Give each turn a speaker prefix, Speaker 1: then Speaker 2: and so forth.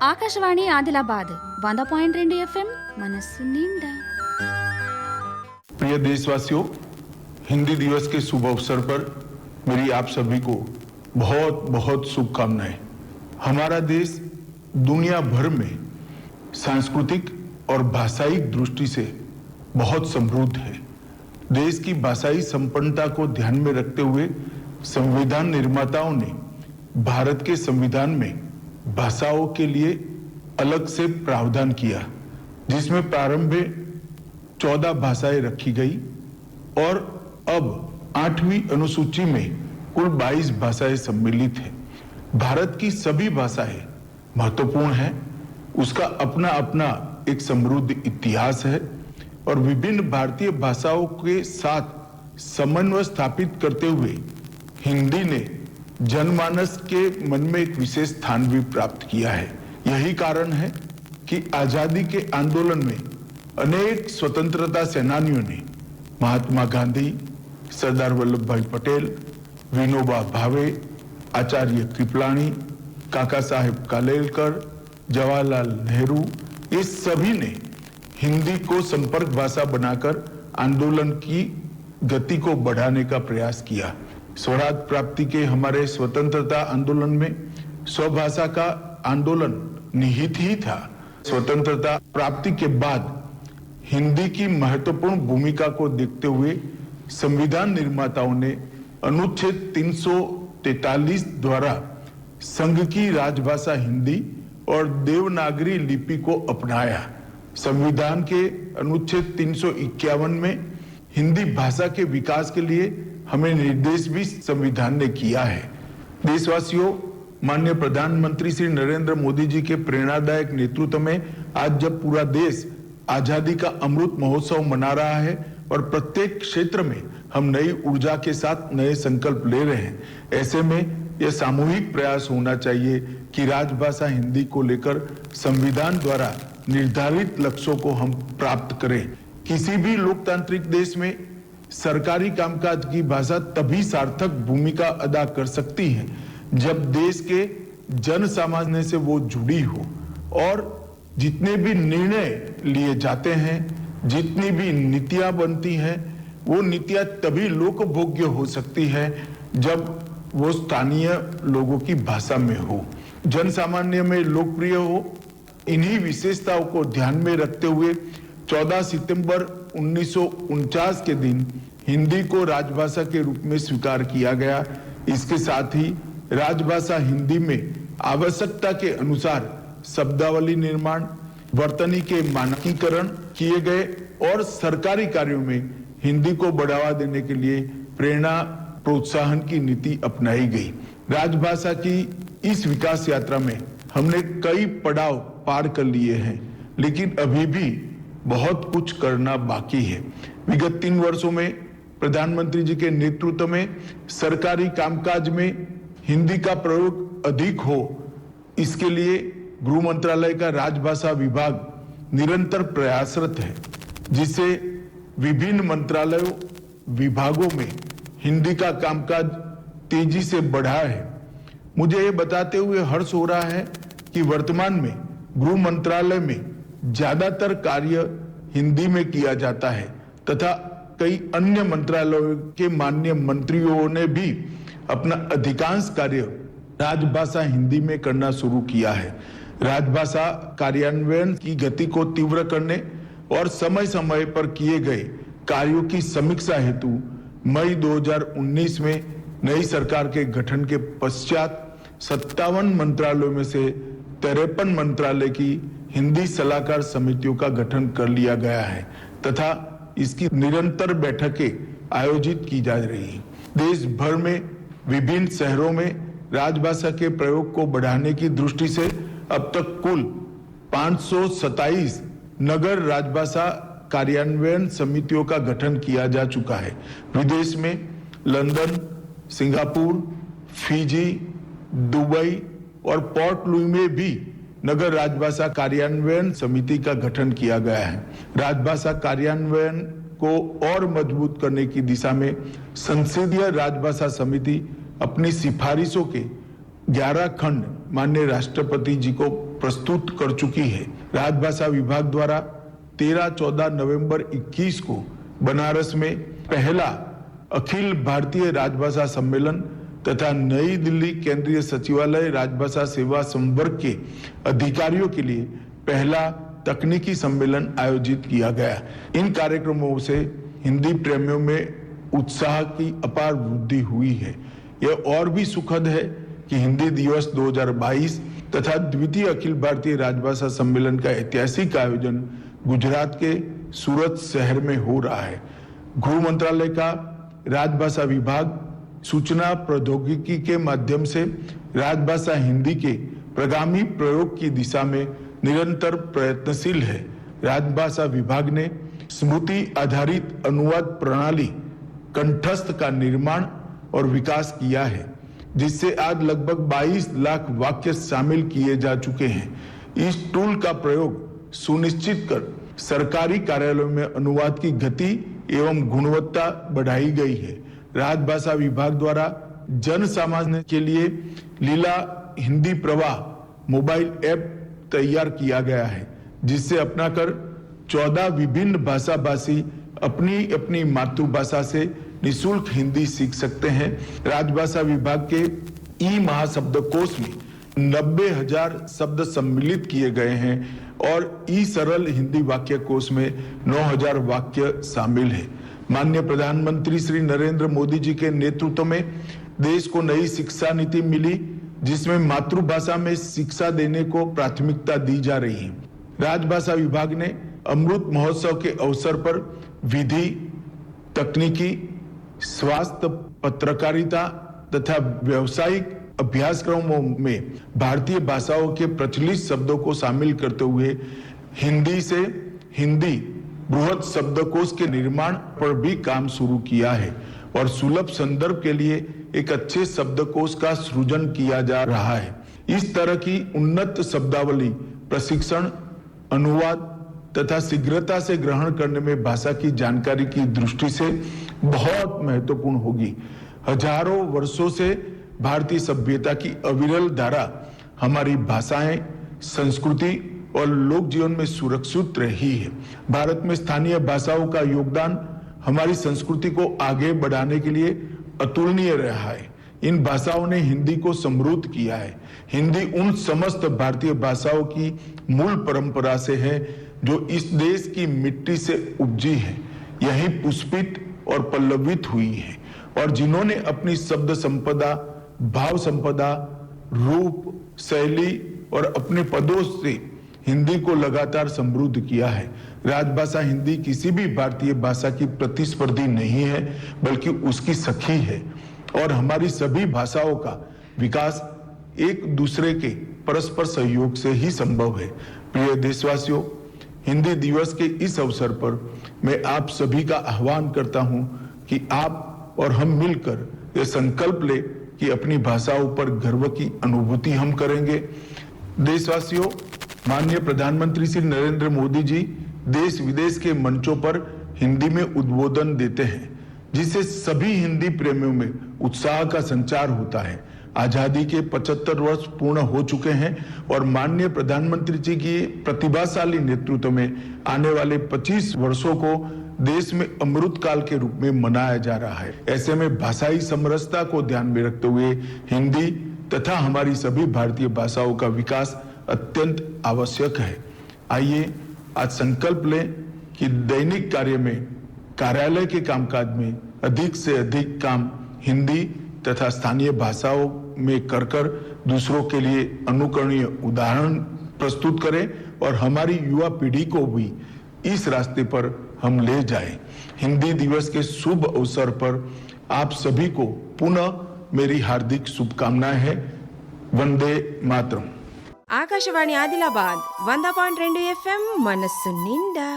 Speaker 1: Akashvani Adilabad 100.2 FM మనస్సు నిండా।
Speaker 2: प्रिय देशवासियों, हिंदी दिवस के शुभ अवसर पर मेरी आप सभी को बहुत बहुत शुभकामनाएं। हमारा देश दुनिया भर में सांस्कृतिक और भाषाई दृष्टि से बहुत समृद्ध है। देश की भाषाई संपन्नता को ध्यान में रखते हुए संविधान निर्माताओं ने भारत के संविधान में भाषाओं के लिए अलग से प्रावधान किया, जिसमें प्रारंभ में 14 भाषाएं रखी गई और अब 8वीं अनुसूची में कुल 22 भाषाएं सम्मिलित है। भारत की सभी भाषाएं महत्वपूर्ण हैं, उसका अपना अपना एक समृद्ध इतिहास है और विभिन्न भारतीय भाषाओं के साथ समन्वय स्थापित करते हुए हिंदी ने जनमानस के मन में एक विशेष स्थान भी प्राप्त किया है। यही कारण है कि आजादी के आंदोलन में अनेक स्वतंत्रता सेनानियों ने महात्मा गांधी, सरदार वल्लभ भाई पटेल, विनोबा भावे, आचार्य कृपलानी, काका साहेब कालेलकर, जवाहरलाल नेहरू, ये सभी ने हिंदी को संपर्क भाषा बनाकर आंदोलन की गति को बढ़ाने का प्रयास किया। स्वराज प्राप्ति के हमारे स्वतंत्रता आंदोलन में स्वभाषा का आंदोलन निहित ही था। स्वतंत्रता प्राप्ति के बाद हिंदी की महत्वपूर्ण भूमिका को देखते हुए संविधान निर्माताओं ने अनुच्छेद 343 द्वारा संघ की राजभाषा हिंदी और देवनागरी लिपि को अपनाया। संविधान के अनुच्छेद 351 में हिंदी भाषा के विकास के लिए हमें निर्देश भी संविधान ने किया है। देशवासियों, माननीय प्रधानमंत्री श्री नरेंद्र मोदी जी के प्रेरणादायक नेतृत्व में आज जब पूरा देश आजादी का अमृत महोत्सव मना रहा है और प्रत्येक क्षेत्र में हम नई ऊर्जा के साथ नए संकल्प ले रहे हैं, ऐसे में यह सामूहिक प्रयास होना चाहिए कि राजभाषा हिंदी को लेकर संविधान द्वारा निर्धारित लक्ष्यों को हम प्राप्त करें। किसी भी लोकतांत्रिक देश में सरकारी कामकाज की भाषा तभी सार्थक भूमिका अदा कर सकती है जब देश के जन सामान्य से वो जुड़ी हो और जितने भी निर्णय लिए जाते हैं, जितनी भी नीतियां बनती हैं, वो नीतियां तभी लोकभोग्य हो सकती है जब वो स्थानीय लोगों की भाषा में हो, जन सामान्य में लोकप्रिय हो। इन्हीं विशेषताओं को ध्यान में रखते हुए 14 सितंबर 1949 के दिन हिंदी को राजभाषा के रूप में स्वीकार किया गया। इसके साथ ही राजभाषा हिंदी में आवश्यकता के अनुसार शब्दावली निर्माण, वर्तनी के मानकीकरण किए गए और सरकारी कार्यों में हिंदी को बढ़ावा देने के लिए प्रेरणा प्रोत्साहन की नीति अपनाई गई। राजभाषा की इस विकास यात्रा में हमने कई पड़ाव पार कर लिए हैं, लेकिन अभी भी बहुत कुछ करना बाकी है। विगत 3 वर्षों में प्रधानमंत्री जी के नेतृत्व में सरकारी कामकाज में हिंदी का प्रयोग अधिक हो, इसके लिए गृह मंत्रालय का राजभाषा विभाग निरंतर प्रयासरत है, जिससे विभिन्न मंत्रालयों विभागों में हिंदी का कामकाज तेजी से बढ़ा है। मुझे ये बताते हुए हर्ष हो रहा है कि वर्तमान में गृह मंत्रालय में ज्यादातर कार्य हिंदी में किया जाता है तथा कई अन्य मंत्रालयों के माननीय मंत्रियों ने भी अपना अधिकांश कार्य राजभाषा हिंदी में करना शुरू किया है। राजभाषा कार्यान्वयन की गति को तीव्र करने और समय समय पर किए गए कार्यों की समीक्षा हेतु मई 2019 में नई सरकार के गठन के पश्चात 57 मंत्रालयों में से 53 मंत्रालय की हिंदी सलाहकार समितियों का गठन कर लिया गया है तथा इसकी निरंतर बैठकें आयोजित की जा रही हैं। देश भर में विभिन्न शहरों में राजभाषा के प्रयोग को बढ़ाने की दृष्टि से अब तक कुल 527 नगर राजभाषा कार्यान्वयन समितियों का गठन किया जा चुका है। विदेश में लंदन, सिंगापुर, फिजी, दुबई और पोर्ट लुई में भी नगर राजभाषा कार्यान्वयन समिति का गठन किया गया है। राजभाषा कार्यान्वयन को और मजबूत करने की दिशा में संसदीय राजभाषा समिति अपनी सिफारिशों के 11 खंड माननीय राष्ट्रपति जी को प्रस्तुत कर चुकी है। राजभाषा विभाग द्वारा 13-14 नवंबर 21 को बनारस में पहला अखिल भारतीय राजभाषा सम्मेलन तथा नई दिल्ली केंद्रीय सचिवालय राजभाषा सेवा संवर्ग के अधिकारियों के लिए पहला तकनीकी सम्मेलन आयोजित किया गया। इन कार्यक्रमों से हिंदी प्रेमियों में उत्साह की अपार वृद्धि हुई है। यह और भी सुखद है कि हिंदी दिवस 2022 तथा द्वितीय अखिल भारतीय राजभाषा सम्मेलन का ऐतिहासिक आयोजन गुजरात के सूरत शहर में हो रहा है। गृह मंत्रालय का राजभाषा विभाग सूचना प्रौद्योगिकी के माध्यम से राजभाषा हिंदी के प्रगामी प्रयोग की दिशा में निरंतर प्रयत्नशील है। राजभाषा विभाग ने स्मृति आधारित अनुवाद प्रणाली कंठस्थ का निर्माण और विकास किया है, जिससे आज लगभग 22 लाख वाक्य शामिल किए जा चुके हैं। इस टूल का प्रयोग सुनिश्चित कर सरकारी कार्यालयों में अनुवाद की गति एवं गुणवत्ता बढ़ाई गई है। राजभाषा विभाग द्वारा जन सामान्य के लिए लीला हिंदी प्रवाह मोबाइल ऐप तैयार किया गया है, जिससे अपनाकर 14 विभिन्न भाषा भाषी अपनी अपनी मातृभाषा से निःशुल्क हिंदी सीख सकते हैं। राजभाषा विभाग के ई महाशब्दकोश में 90,000 शब्द सम्मिलित किए गए हैं और ई सरल हिंदी वाक्य कोश में 9,000 वाक्य शामिल है। माननीय प्रधानमंत्री श्री नरेंद्र मोदी जी के नेतृत्व में देश को नई शिक्षा नीति मिली, जिसमें मातृभाषा में शिक्षा देने को प्राथमिकता दी जा रही है। राजभाषा विभाग ने अमृत महोत्सव के अवसर पर विधि, तकनीकी, स्वास्थ्य, पत्रकारिता तथा व्यावसायिक अभ्यासक्रमों में भारतीय भाषाओं के प्रचलित शब्दों को शामिल करते हुए हिंदी से हिंदी बृहत शब्दकोश के निर्माण पर भी काम शुरू किया है और सुलभ संदर्भ के लिए एक अच्छे शब्दकोश का सृजन किया जा रहा है। इस तरह की उन्नत शब्दावली प्रशिक्षण, अनुवाद तथा शीघ्रता से ग्रहण करने में भाषा की जानकारी की दृष्टि से बहुत महत्वपूर्ण होगी। हजारों वर्षों से भारतीय सभ्यता की अविरल धारा हमारी भाषाएं, संस्कृति और लोक जीवन में सुरक्षित रही है। भारत में स्थानीय भाषाओं का योगदान हमारी संस्कृति को आगे बढ़ाने के लिए अतुलनीय रहा है। इन भाषाओं ने हिंदी को समृद्ध किया है। हिंदी उन समस्त भारतीय भाषाओं की मूल परंपरा से है जो इस देश की मिट्टी से उपजी है, यही पुष्पित और पल्लवित हुई है और जिन्होंने अपनी शब्द संपदा, भाव संपदा, रूप, शैली और अपने पदों से हिंदी को लगातार समृद्ध किया है। राजभाषा हिंदी किसी भी भारतीय भाषा की प्रतिस्पर्धी नहीं है, बल्कि उसकी सखी है और हमारी सभी भाषाओं का विकास एक दूसरे के परस्पर सहयोग से ही संभव है। प्रिय देशवासियों, हिंदी दिवस के इस अवसर पर मैं आप सभी का आह्वान करता हूं कि आप और हम मिलकर यह संकल्प ले कि अपनी भाषाओं पर गर्व की अनुभूति हम करेंगे। देशवासियों, माननीय प्रधानमंत्री श्री नरेंद्र मोदी जी देश विदेश के मंचों पर हिंदी में उद्बोधन देते हैं, जिससे सभी हिंदी प्रेमियों में उत्साह का संचार होता है। आजादी के 75 वर्ष पूर्ण हो चुके हैं और माननीय प्रधानमंत्री जी की प्रतिभाशाली नेतृत्व में आने वाले 25 वर्षों को देश में अमृत काल के रूप में मनाया जा रहा है। ऐसे में भाषाई समरसता को ध्यान में रखते हुए हिंदी तथा हमारी सभी भारतीय भाषाओं का विकास अत्यंत आवश्यक है। आइए आज संकल्प लें कि दैनिक कार्य में, कार्यालय के कामकाज में अधिक से अधिक काम हिंदी तथा स्थानीय भाषाओं में कर दूसरों के लिए अनुकरणीय उदाहरण प्रस्तुत करें और हमारी युवा पीढ़ी को भी इस रास्ते पर हम ले जाएं। हिंदी दिवस के शुभ अवसर पर आप सभी को पुनः मेरी हार्दिक शुभकामनाएं हैं। वंदे मातरम।
Speaker 3: ఆకాశవాణి ఆదిలాబాద్ 100.2 FM మనస్సు నిండా